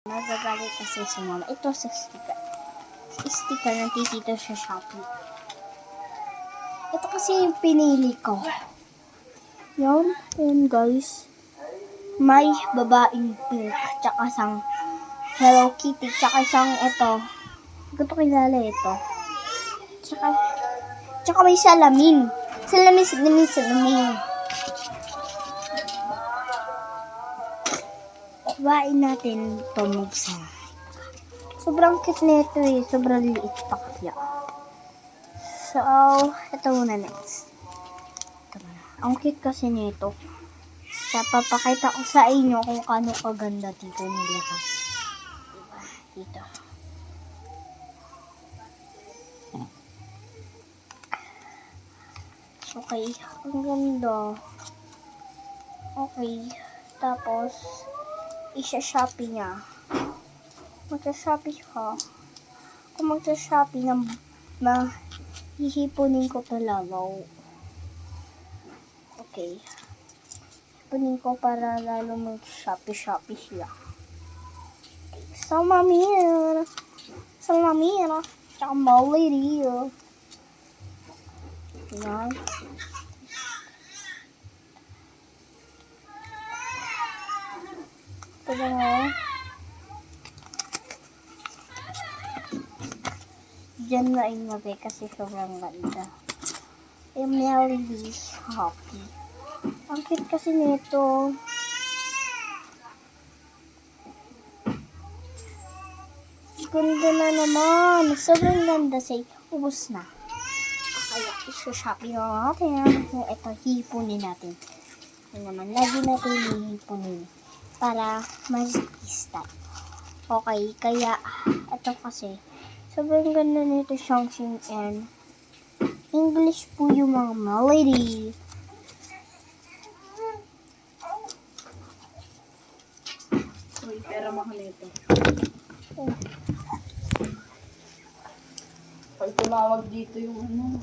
Nagagalit kasi si mama. Ito sa sticker. Sticker ng titito sa Shopee. Ito kasi yung pinili ko. Yan guys. May babaeng pink. Tsaka isang Hello Kitty. Tsaka isang ito. Hindi ko ito kilala ito. Tsaka may salamin. Salamin. Bain natin tumog sa. Sobrang cute nito eh. Sobrang liit pa kaya. So, ito muna next. Ito muna. Ang cute kasi nito. Papakita ko sa inyo kung kano kaganda dito nilagay. Diba? Dito. Okay. Ang ganda. Okay. Tapos, isa-shopee niya. Magsa-shopee ka. Kung magsa-shopee na hihipunin ko talaga. Okay. Hihipunin ko para lalo mag-shopee siya. Salamira. Tsaka Malady. Yan. Ito na. Diyan na ilagay kasi sobrang ganda. Melody Shopee. Ang cute kasi nito. Ganda na naman. Sobrang ganda say. Ubus na. Kaya isa-shopee na natin. Ito, hihipunin natin. Ito naman, lagi natin hihipunin. Para mas-istat. Okay, kaya ito kasi sobrang ganda nito Shang-Chi and English po yung mga Melody. Uy, pera mahal ito. Pag tumawag dito yung ano.